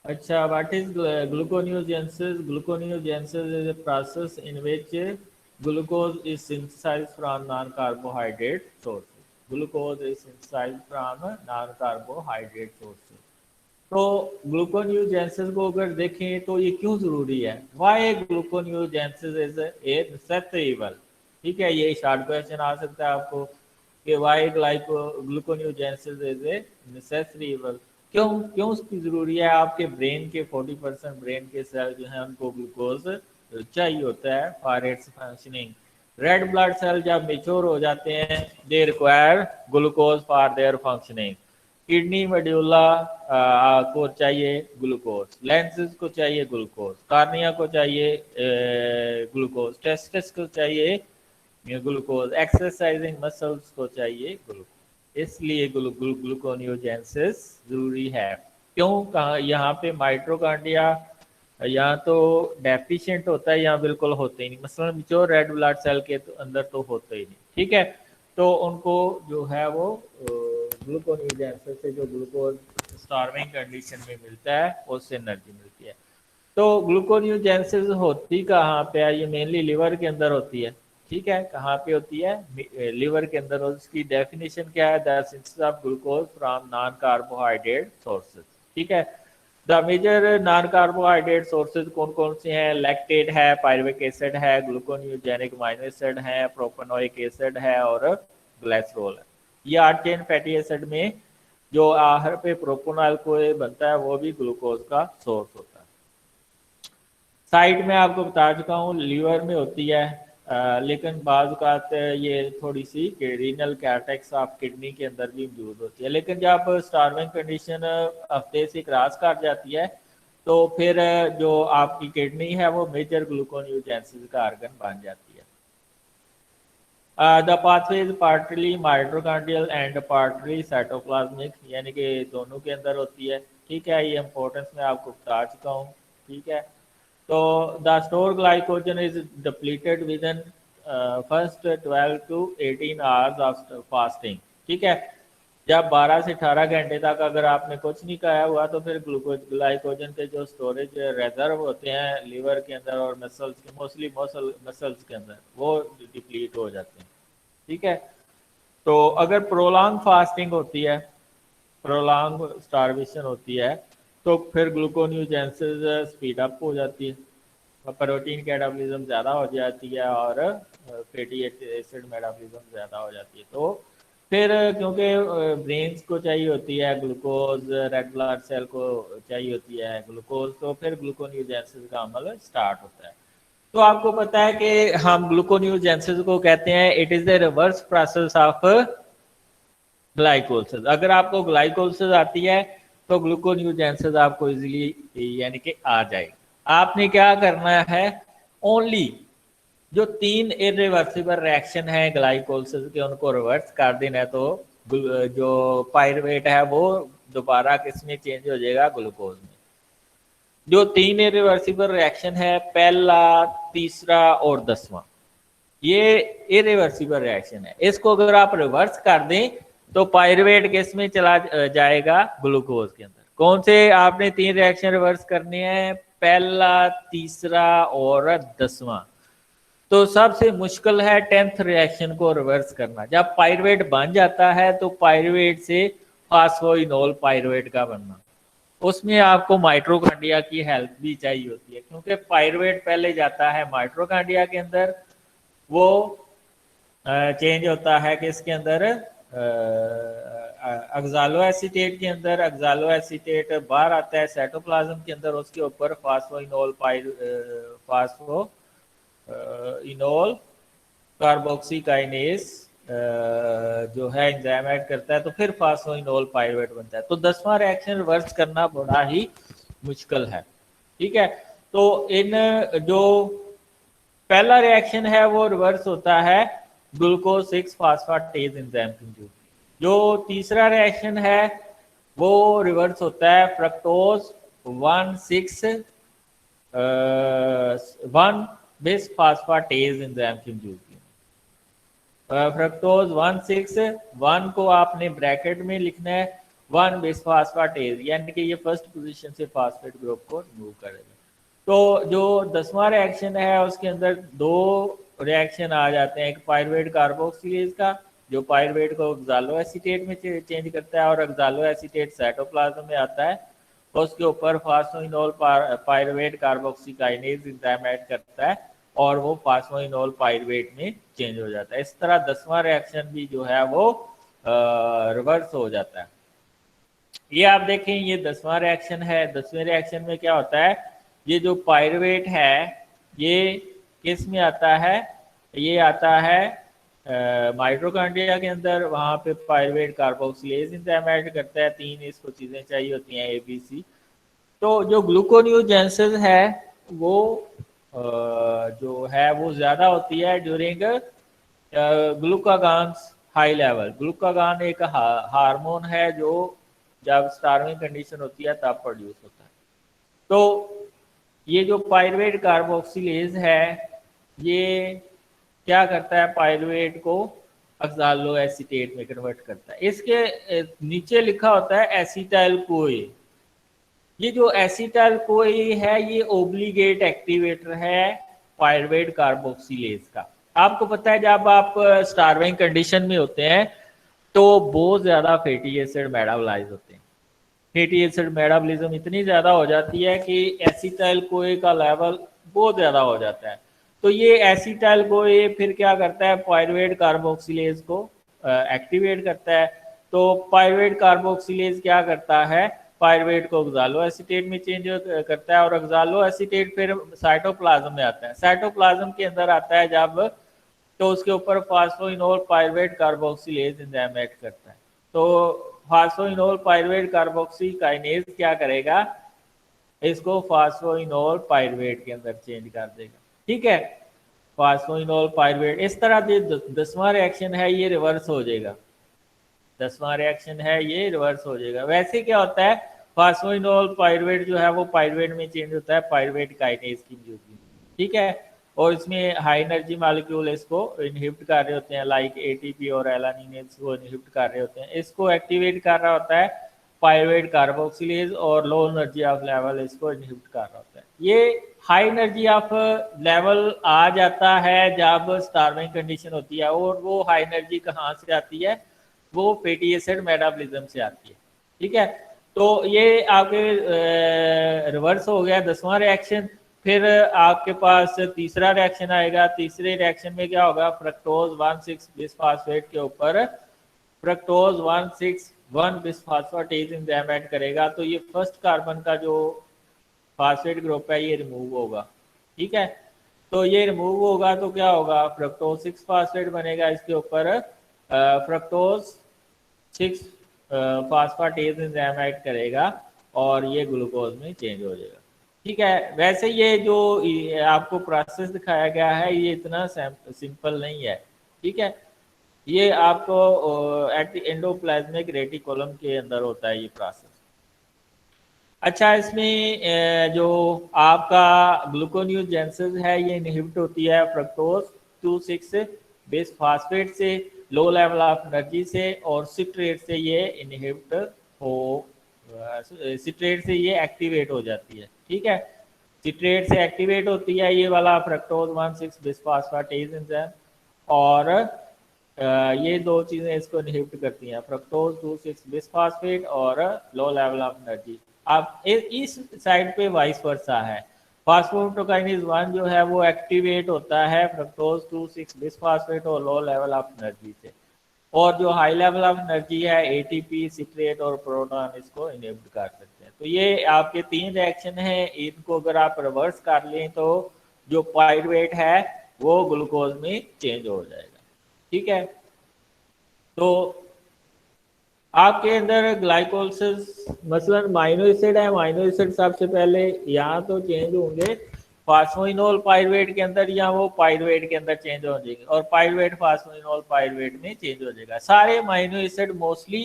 अच्छा, what is gluconeogenesis? Gluconeogenesis is a process in which glucose is synthesized from non-carbohydrate sources. Glucose is synthesized from non-carbohydrate sources. तो ग्लूकोन्यूजेंसिस को अगर देखें तो ये क्यों जरूरी है? Why gluconeogenesis is a necessary? ठीक है, ये शॉर्ट क्वेश्चन आ सकता है आपको कि Y gluconeogenesis is a necessary. क्यों क्यों उसकी जरूरी है? आपके ब्रेन के 40% ब्रेन के सेल जो है उनको ग्लूकोज चाहिए होता है for its functioning. Red blood cell जब मेच्योर हो जाते हैं they require glucose for their functioning. Kidney medulla को चाहिए ग्लूकोज, लेंसेज को चाहिए ग्लूकोज, कार्निया को चाहिए ग्लूकोज, टेस्टिस को चाहिए ग्लूकोज, एक्सरसाइजिंग मसल्स को चाहिए ग्लूकोज। इसलिए ग्लूकोनियोजेंसिस जरूरी है। क्यों? कहा यहाँ पे माइट्रोकांड्रिया यहाँ तो डेफिशिएंट होता है, यहाँ बिल्कुल होते ही नहीं। मसलन जो रेड ब्लड सेल के तो अंदर तो होते ही नहीं, ठीक है। तो उनको जो है वो ग्लूकोनियोजेंसिस से जो ग्लूकोज स्टार्विंग कंडीशन में मिलता है उससे एनर्जी मिलती है। तो ग्लूकोनियोजेंसिस होती कहाँ पे है? ये मेनली लिवर के अंदर होती है, ठीक है। कहाँ पे होती है? लिवर के अंदर। उसकी डेफिनेशन क्या है? The synthesis of glucose from non carbohydrate sources, ठीक है। The major non carbohydrate sources कौन कौन से हैं? लैक्टेट है, पायरुविक एसिड है, ग्लूकोनियोजेनिक अमीनो एसिड है, प्रोपेनोइक एसिड है और ग्लाइसरॉल है। ये 8 चेन फैटी एसिड में जो आहार पे प्रोपेनॉल को बनता है वो भी ग्लूकोज का सोर्स होता है। साइड में आपको बता चुका हूँ लीवर में होती है, लेकिन बाज़ औक़ात ये थोड़ी सी रीनल कैटेक्स ऑफ किडनी के अंदर भी मौजूद होती है। लेकिन जब स्टार्विंग कंडीशन हफ्ते से क्रॉस कर जाती है तो फिर जो आपकी किडनी है वो मेजर ग्लूकोनियोजेंसिस का आर्गन बन जाती है। The pathway is partly mitochondrial and partly cytoplasmic, यानी कि दोनों के अंदर होती है, ठीक है। ये इंपॉर्टेंस मैं आपको बता चुका हूँ, ठीक है। तो the store glycogen is depleted with in first 12 to 18 hours of fasting, ठीक है। जब 12 से 18 घंटे तक अगर आपने कुछ नहीं खाया हुआ तो फिर ग्लूकोज ग्लाइकोजन के जो स्टोरेज रिजर्व होते हैं लीवर के अंदर और मसल्स के, मोस्टली मसल्स के अंदर, वो डिप्लीट हो जाते हैं, ठीक है। तो अगर प्रोलॉन्ग फास्टिंग होती है, प्रोलॉन्ग स्टारवेशन होती है तो फिर ग्लूकोनियोजेंसिस स्पीड अप हो जाती है, प्रोटीन कैटाबॉलिज्म ज़्यादा हो जाती है और फैटी एसिड मेटाबॉलिज्म ज़्यादा हो जाती है। तो फिर क्योंकि ब्रेन्स को चाहिए होती है ग्लूकोज, रेड ब्लड सेल को चाहिए होती है ग्लूकोज, तो फिर ग्लूकोनियोजेंसिस का अमल स्टार्ट होता है। तो आपको पता है कि हम ग्लूकोनियोजेंसिस को कहते हैं it is the reverse process of glycolysis. अगर आपको ग्लाइकोलिसिस आती है तो ग्लूकोनियोजेंसिस आपको इजीली यानी कि आ जाएगी। आपने क्या करना है? ओनली जो 3 इरिवर्सिबल रिएक्शन है ग्लाइकोलिसिस के उनको रिवर्स कर देना है, तो जो पायरुवेट है वो दोबारा किस में चेंज हो जाएगा? ग्लूकोज में। जो 3 इरिवर्सिबल रिएक्शन है, पहला, तीसरा और 10वां, ये इरिवर्सिबल रिएक्शन है। इसको अगर आप रिवर्स कर दें तो पायरुवेट किस में चला जाएगा? ग्लूकोज के अंदर। कौन से आपने 3 रिएक्शन रिवर्स करने हैं? पहला, तीसरा और 10वां। तो सबसे मुश्किल है 10th रिएक्शन को रिवर्स करना। जब पायरुवेट बन जाता है तो पायरुवेट से फास्फोइनोल पायरुवेट का बनना, उसमें आपको माइटोकॉन्ड्रिया की हेल्प भी चाहिए होती है, क्योंकि पायरुवेट पहले जाता है माइटोकॉन्ड्रिया के अंदर, वो चेंज होता है किसके अंदर? ऑक्सालो एसीटेट के अंदर। ऑक्सालो एसीटेट बाहर आता है साइटोप्लाज्म के अंदर, उसके ऊपर फास्फोइनोल इनोल कार्बोक्सीकाइनेस जो है एंजाइम ऐड करता है, तो फिर फास्फोइनोल पायरुवेट बनता है। तो 10वां रिएक्शन रिवर्स करना बड़ा ही मुश्किल है, ठीक है। तो इन जो पहला रिएक्शन है वो रिवर्स होता है ग्लूकोज 6 फास्फेटेज एंजाइम के थ्रू। जो तीसरा रिएक्शन है वो रिवर्स होता है फ्रक्टोज 1 बिस फास्फेटेज एंजाइम के थ्रू। फ्रक्टोज 1 6 1 को आपने ब्रैकेट में लिखना है 1 बिस्फास्फेटेज, यानी कि ये फर्स्ट पोजीशन से फास्फेट ग्रुप को रिमूव करेगा। तो जो 10वां रिएक्शन है उसके अंदर दो रिएक्शन आ जाते हैं, एक पायरुवेट कार्बोक्सिलेज का जो पायरुवेट को ऑक्सालो एसीटेट में चेंज करता है और ऑक्सालो एसीटेट साइटोप्लाज्म में आता है, उसके ऊपर फास्फोइनोल पायरुवेट कार्बोक्सीकाइनेज एंजाइम ऐड करता है और वो फास्फोइनोल पायरुवेट में चेंज हो जाता है। इस तरह 10वां रिएक्शन भी जो है वो रिवर्स हो जाता है। ये आप देखें, ये 10वां रिएक्शन है। 10वें रिएक्शन में क्या होता है, ये जो पायरुवेट है ये किस में आता है, ये आता है माइटोकॉन्ड्रिया के अंदर, वहां पे पायरुवेट कार्बोक्सिलेज एंजाइम ऐड करता है। 3 इसको चीजें चाहिए होती हैं ABC। तो जो ग्लूकोन्यूजेंसिस है वो जो है वो ज्यादा होती है ड्यूरिंग ग्लूकागान हाई लेवल। ग्लूकागान एक हार्मोन है जो जब स्टार्विंग कंडीशन होती है तब प्रोड्यूस होता है। तो ये जो पायरुवेट कार्बोक्सिलेज है ये क्या करता है, पायरुवेट को ऑक्सालो एसीटेट में कन्वर्ट करता है। इसके नीचे लिखा होता है एसिटाइल कोए। ये जो एसिटाइल कोए है ये ओब्लिगेट एक्टिवेटर है पायरुवेट कार्बोक्सिलेज का। आपको पता है जब आप स्टार्विंग कंडीशन में होते हैं तो बहुत ज्यादा फैटी एसिड मेटाबोलाइज होते हैं। फैटी एसिड मेटाबॉलिज्म इतनी ज्यादा हो जाती है कि एसिटाइल कोए का लेवल बहुत ज्यादा हो जाता है। तो ये एसिटाइल कोए फिर क्या करता है, पायरुवेट कार्बोक्सिलेज को एक्टिवेट करता है। तो पायरुवेट कार्बोक्सिलेज क्या करता है, पायरुवेट को ऑक्सालो एसीटेट में चेंज करता है और ऑक्सालो एसीटेट फिर साइटोप्लाज्म में आता है। साइटोप्लाज्म के अंदर आता है जब, तो उसके ऊपर phosphoenol pyruvate carboxylase enzyme add करता है। तो फास्फोइनोल पायरुवेट कार्बोक्सीकाइनेज क्या करेगा, इसको फास्फोइनोल पायरुवेट के अंदर चेंज कर देगा। ठीक है, फास्फोइनोल पायरुवेट। इस तरह जो 10वां रिएक्शन है ये रिवर्स हो जाएगा। 10वां रिएक्शन है ये रिवर्स हो जाएगा। वैसे क्या होता है, फास्फोइनोल पायरुवेट जो है वो पायरुवेट में चेंज होता है पायरुवेट काइनेज की मौजूदगी। ठीक है, और इसमें हाई एनर्जी मॉलिक्यूल इसको इनहिबिट कर रहे होते हैं, लाइक ATP और एलानिन इसको इनहिबिट कर रहे होते हैं। इसको एक्टिवेट कर रहा होता है पायरुवेट कार्बोक्सिलेज और लो एनर्जी ऑफ लेवल इसको इनहिबिट कर रहा होता है। ये हाई एनर्जी ऑफ लेवल आ जाता है जब स्टार्विंग कंडीशन होती है, और वो हाई एनर्जी कहाँ से आती है, वो फैटी एसिड मेटाबॉलिज्म से आती है। ठीक है, तो ये आपके रिवर्स हो गया 10वां रिएक्शन। फिर आपके पास तीसरा रिएक्शन आएगा। तीसरे रिएक्शन में क्या होगा, फ्रक्टोज 1,6 बिस्फास्फेट के ऊपर फ्रक्टोज 1,6,1 बिस्फास्फेटेज एंजाइम ऐड करेगा। तो ये फर्स्ट कार्बन का जो फास्फेट ग्रुप है ये रिमूव होगा। ठीक है, तो ये रिमूव होगा तो क्या होगा, फ्रक्टोज 6 फास्फेट बनेगा, इसके ऊपर फ्रक्टोज 6 फास्फेटेज एंजाइम ऐड करेगा और ये ग्लूकोज में चेंज हो जाएगा। ठीक है, वैसे ये जो आपको प्रोसेस दिखाया गया है ये इतना सिंपल नहीं है। ठीक है, ये आपको एंडोप्लाज्मिक रेटिकुलम के अंदर होता है ये प्रोसेस। अच्छा, इसमें जो आपका ग्लूकोन्यूजेंसिस है ये इनहिबिट होती है फ्रक्टोज 2,6 बिस्फास्फेट से, लो लेवल ऑफ एनर्जी से, और सिट्रेट से ये इनहिबिट हो, सिट्रेट से ये एक्टिवेट हो जाती है। ठीक है, सिट्रेट से एक्टिवेट होती है ये वाला फ्रक्टोज 1,6 बिस्फास्फेटेज एंजाइम, और ये दो चीजें इसको इनहिबिट करती हैं, फ्रक्टोज 2,6 बिस्फास्फेट और लो लेवल ऑफ एनर्जी। अब इस साइड पे वाइस वर्सा है, फास्फोप्रोकाइनेज 1 जो है वो एक्टिवेट होता है फ्रक्टोज 2,6 बिस्फास्फेट और लो लेवल ऑफ एनर्जी से, और जो हाई लेवल ऑफ एनर्जी है ATP, सिट्रेट और प्रोटॉन इसको इनहिबिट कर सकते हैं। तो ये आपके 3 रिएक्शन हैं, इनको अगर आप रिवर्स कर लें तो जो पायरुवेट है वो ग्लूकोज में चेंज हो जाएगा। ठीक है, तो आपके अंदर ग्लाइकोलिसिस मसलन माइनो एसिड है, माइनो एसिड सबसे पहले यहाँ तो चेंज होंगे फास्फोइनोल पायरुवेट के अंदर, या वो पायरुवेट के अंदर चेंज हो जाएंगे और पायरुवेट फास्फोइनोल पायरुवेट में चेंज हो जाएगा। सारे माइनो एसिड मोस्टली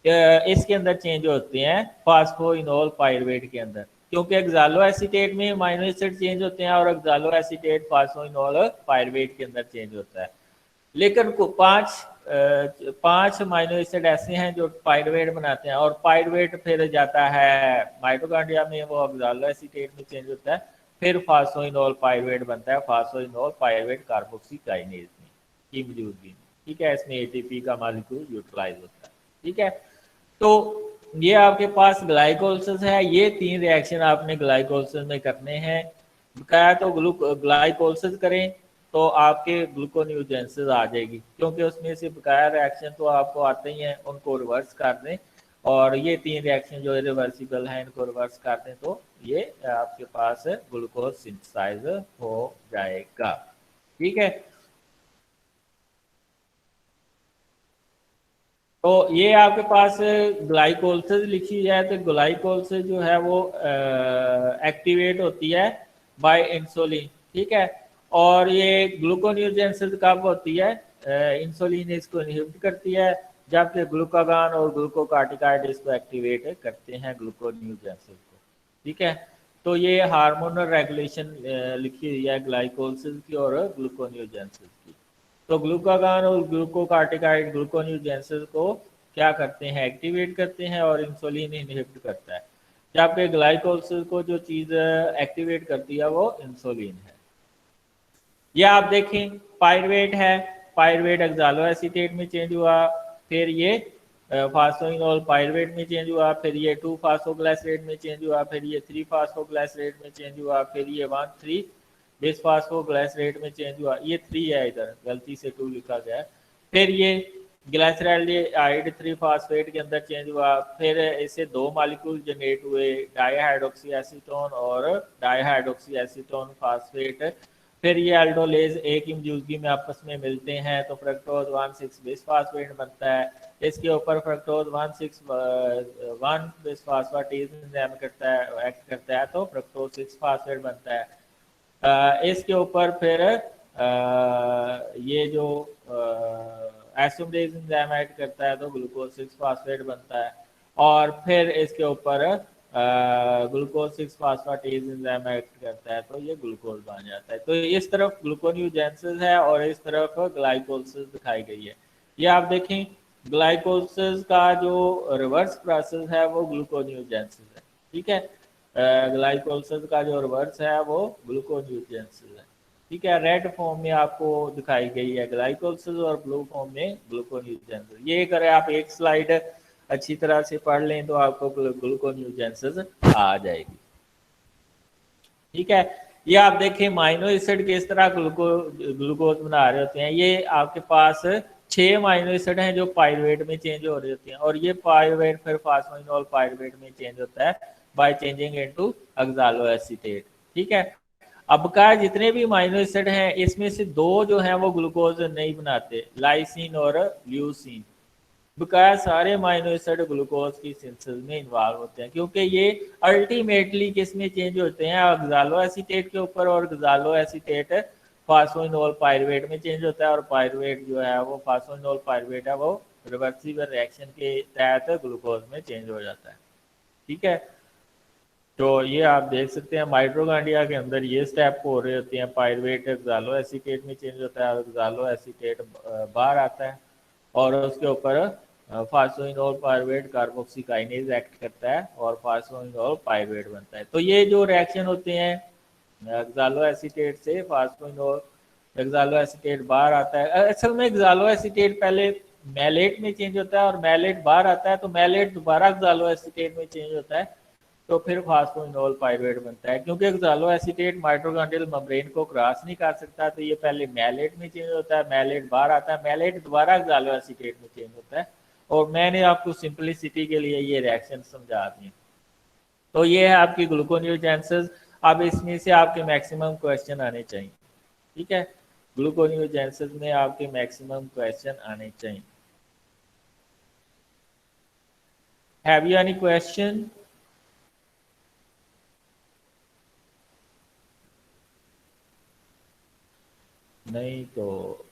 इसके अंदर चेंज होते हैं फास्फोइनोल पायरुवेट के अंदर, क्योंकि ऑक्सालो एसीटेट में माइनो एसिड चेंज होते हैं और ऑक्सालो एसीटेट फास्फोइनोल पायरुवेट के अंदर चेंज होता है। लेकिन 5 5 अमाइनो एसिड ऐसे हैं जो पायरुवेट बनाते हैं, और पायरुवेट फिर जाता है माइटोकॉन्ड्रिया में, वो ऑक्सालो एसीटेट में चेंज होता है, फिर फास्फोइनोल पायरुवेट बनता है, फास्फोइनोल पायरुवेट कार्बोक्सी काइनेज में की मौजूदगी में। ठीक है, इसमें एटीपी का मॉलिक्यूल यूटिलाइज होता है। ठीक है, तो ये आपके पास ग्लाइकोलिसिस है। ये 3 रिएक्शन आपने ग्लाइकोलिसिस में करने हैं। बकाया तो ग्लाइकोलिसिस करें तो आपके ग्लूकोन्यूजेंसिस आ जाएगी, क्योंकि उसमें से बकाया रिएक्शन तो आपको आते ही हैं, उनको रिवर्स कर दें, और ये 3 रिएक्शन जो रिवर्सिबल हैं इनको रिवर्स कर दें तो ये आपके पास ग्लूकोज सिंथेसाइज हो जाएगा। ठीक है, तो ये आपके पास ग्लाइकोलिसिस लिखी जाए तो ग्लाइकोलिसिस जो है वो एक्टिवेट होती है बाय इंसुलिन। ठीक है, और ये ग्लूकोन्यूजेंसिस कब होती है? इंसुलिन इसको इनहिबिट करती है, जबकि ग्लूकागान और ग्लूकोकार्टिकाइड इसको एक्टिवेट करते हैं ग्लूकोन्यूजेंसिस को। ठीक है, तो ये हार्मोनल रेगुलेशन लिखी हुई है ग्लाइकोलिसिस की और ग्लूकोन्यूजेंसिस की। तो ग्लूकागान और ग्लूकोकार्टिकाइड ग्लूकोन्यूजेंसिस को क्या करते हैं? एक्टिवेट करते हैं, और इंसुलिन इनहिबिट करता है, जबकि ग्लाइकोलिसिस को जो चीज़ एक्टिवेट करती है वो इंसुलिन है। ये आप देखें, पायरुवेट है, पायरुवेट एक्सालो एसीटेट में चेंज हुआ, फिर ये फास्फोइनोल पायरुवेट में चेंज हुआ, फिर ये 2 फास्फोग्लाइसरेट में चेंज हुआ, फिर ये 3 फास्फोग्लाइसरेट में चेंज हुआ, फिर ये 1 3 बिस फास्फोग्लाइसरेट में चेंज हुआ। ये 3 है, इधर गलती से 2 लिखा गया है। फिर ये ग्लाइसरल्डिहाइड 3 फास्फेट के अंदर चेंज हुआ, फिर इससे 2 मॉलिक्यूल जनरेट हुए, डाईहाइड्रोक्सी एसीटोन और डाईहाइड्रोक्सी एसीटोन फास्फेट। फिर ये अल्डोलेज एक ही मौजूदगी में आपस में मिलते हैं तो फ्रक्टोज 1,6 बिस फास्फेट बनता है। इसके ऊपर फ्रक्टोज 1,6 बिस फास्फेटेज एंजाइम करता है, एक्ट करता है, तो फ्रक्टोज 6 फास्फेट बनता है। इसके ऊपर फिर ये जो एसिडेज एंजाइम एक्ट करता है तो ग्लूकोज 6 फास्फेट बनता है, और फिर इसके ऊपर ग्लूकोज 6 फास्फेटेज एंजाइम एक्ट करता है तो ये ग्लूकोज बन जाता है। तो इस तरफ ग्लूकोन्यूजेंसिस है और इस तरफ ग्लाइकोलिसिस दिखाई गई है। ये आप देखें, ग्लाइकोलिसिस का जो रिवर्स प्रोसेस है वो ग्लूकोन्यूजेंसिस है। ठीक है, ग्लाइकोलिसिस का जो रिवर्स है वो ग्लूकोन्यूजेंसिस है। ठीक है, रेड फॉर्म में आपको दिखाई गई है ग्लाइकोलिसिस और ब्लू फॉर्म में ग्लूकोन्यूजेंसिस। ये अगर आप एक स्लाइड अच्छी तरह से पढ़ लें तो आपको ग्लूकोन्यूजेंसिस आ जाएगी। ठीक है, ये आप देखें अमाइनो एसिड किस तरह ग्लूकोज बना रहे होते हैं। ये आपके पास 6 अमाइनो एसिड हैं जो पायरुवेट में चेंज हो रहे होते हैं, और ये पायरुवेट फिर फास्फोइनोल पायरुवेट में चेंज होता है by changing into oxalo acetate. ठीक है, अब का जितने भी अमाइनो एसिड हैं इसमें से 2 जो हैं वो ग्लूकोज नहीं बनाते, लाइसिन और ल्यूसिन। बकाया सारे अमाइनो एसिड ग्लूकोज की सिंथेसिस में इन्वॉल्व होते हैं, क्योंकि ये अल्टीमेटली किस में चेंज होते हैं? ऑक्सालो एसीटेट के ऊपर, और ऑक्सालो एसीटेट फास्फोइनोल पायरुवेट में चेंज होता है, और पायरुवेट जो है वो फास्फोइनोल पायरुवेट है वो रिवर्सिबल रिएक्शन के तहत ग्लूकोज में चेंज हो जाता है। ठीक है, तो ये आप देख सकते हैं माइटोकॉन्ड्रिया के अंदर ये स्टेप हो रहे होते हैं, पायरुवेट ऑक्सालो एसीटेट में चेंज होता है, ऑक्सालो एसीटेट बाहर आता है, और उसके ऊपर phosphoenol pyruvate carboxy kinase act करता है और फास्फोइनोल पायरुवेट बनता है। तो ये जो रिएक्शन होते हैं ऑक्सालो एसीटेट से फास्फोइनोल ऑक्सालो एसीटेट बाहर आता है। असल में ऑक्सालो एसीटेट पहले मैलेट में चेंज होता है और मैलेट बाहर आता है, तो मैलेट दोबारा ऑक्सालो एसीटेट में चेंज होता है, तो फिर फास्फोइनोल पायरुवेट बनता है। क्योंकि ऑक्सालो एसीटेट माइटोकॉन्ड्रियल मेम्ब्रेन को क्रॉस नहीं कर सकता, तो ये पहले मैलेट में चेंज होता है, मैलेट बाहर आता है, मैलेट दोबारा ऑक्सालो एसीटेट में चेंज होता है। और मैंने आपको सिंपलिसिटी के लिए ये रिएक्शन समझा दी। तो ये है आपकी ग्लूकोन्यूजेंसिस। अब इसमें से आपके मैक्सिमम क्वेश्चन आने चाहिए। ठीक है, ग्लूकोन्यूजेंसिस में आपके मैक्सिमम क्वेश्चन आने चाहिए। Have you any question? नहीं तो